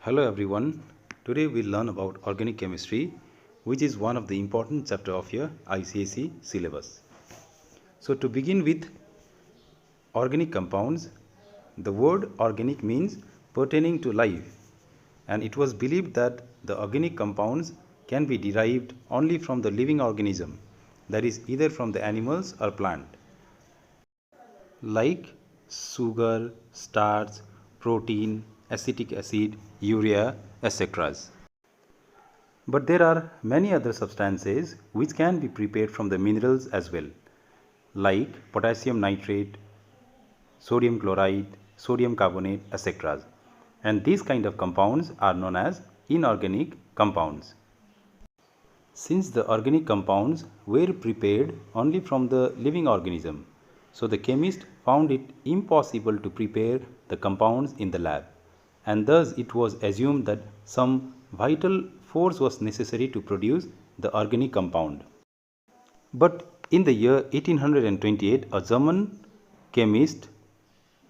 Hello everyone. Today we'll learn about organic chemistry, which is one of the important chapter of your ICSE syllabus. So to begin with organic compounds, the word organic means pertaining to life, and it was believed that the organic compounds can be derived only from the living organism, that is either from the animals or plant, like sugar, starch, protein, acetic acid, urea, etc. But there are many other substances which can be prepared from the minerals as well, like potassium nitrate, sodium chloride, sodium carbonate, etc. And these kind of compounds are known as inorganic compounds. Since the organic compounds were prepared only from the living organism, so the chemist found it impossible to prepare the compounds in the lab, and thus it was assumed that some vital force was necessary to produce the organic compound. But in the year 1828, a German chemist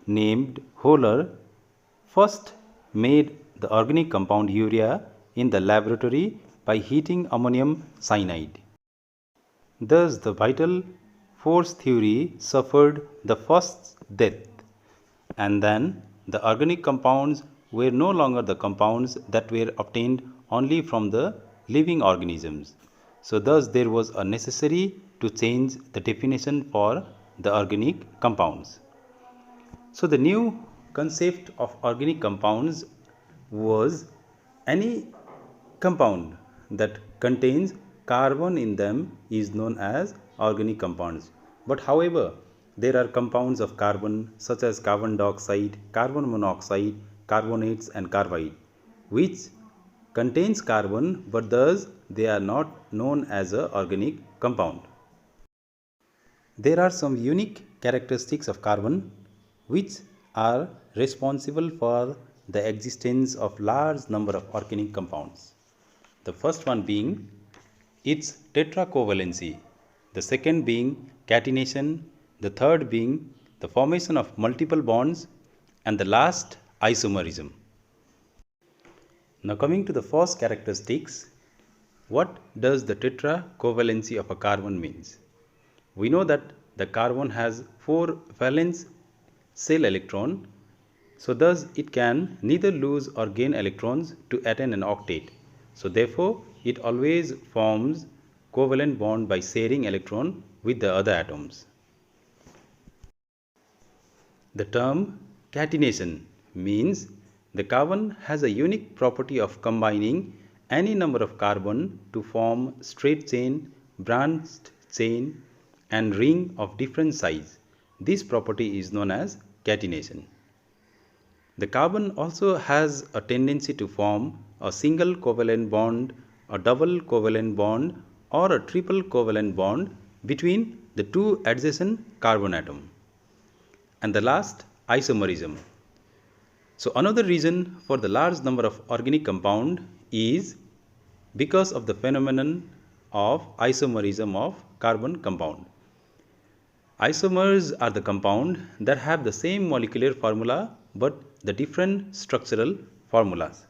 named Hohler first made the organic compound urea in the laboratory by heating ammonium cyanide. Thus, the vital force theory suffered the first death, and then the organic compounds were no longer the compounds that were obtained only from the living organisms. So, thus, there was a necessary to change the definition for the organic compounds. So, the new concept of organic compounds was any compound that contains carbon in them is known as organic compounds. But however, there are compounds of carbon such as carbon dioxide, carbon monoxide, carbonates and carbide, which contains carbon, but thus they are not known as an organic compound. There are some unique characteristics of carbon which are responsible for the existence of large number of organic compounds. The first one being its tetracovalency, the second being catenation, the third being the formation of multiple bonds, and the last isomerism. Now coming to the first characteristics, what does the tetracovalency of a carbon means? We know that the carbon has 4 valence shell electron, so thus it can neither lose or gain electrons to attain an octet. So therefore it always forms covalent bond by sharing electron with the other atoms. The term catenation means the carbon has a unique property of combining any number of carbon to form straight chain, branched chain and ring of different size. This property is known as catenation. The carbon also has a tendency to form a single covalent bond, a double covalent bond or a triple covalent bond between the two adjacent carbon atom. And the last, isomerism. So another reason for the large number of organic compound is because of the phenomenon of isomerism of carbon compound. Isomers are the compound that have the same molecular formula but the different structural formulas.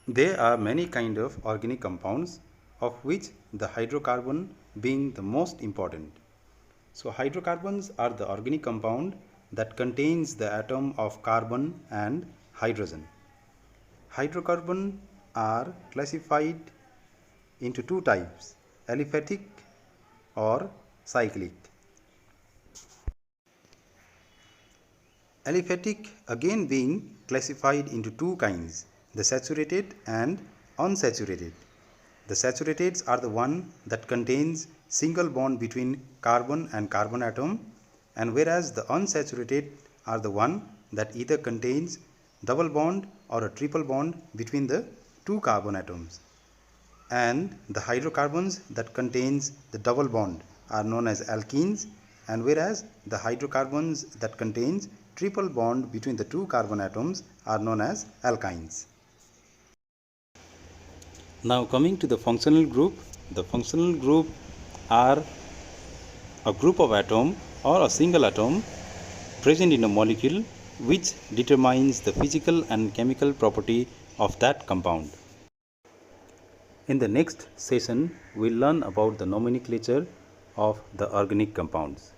There are many kind of organic compounds, of which the hydrocarbon being the most important. So hydrocarbons are the organic compound that contains the atom of carbon and hydrogen. Hydrocarbon are classified into two types, aliphatic or cyclic. Aliphatic again being classified into two kinds, the saturated and unsaturated. The saturateds are the one that contains single bond between carbon and carbon atom, and whereas the unsaturated are the one that either contains double bond or a triple bond between the two carbon atoms. And the hydrocarbons that contains the double bond are known as alkenes, and whereas the hydrocarbons that contains triple bond between the two carbon atoms are known as alkynes. Now coming to the functional group, the functional group are a group of atom or a single atom present in a molecule which determines the physical and chemical property of that compound. In the next session, we'll learn about the nomenclature of the organic compounds.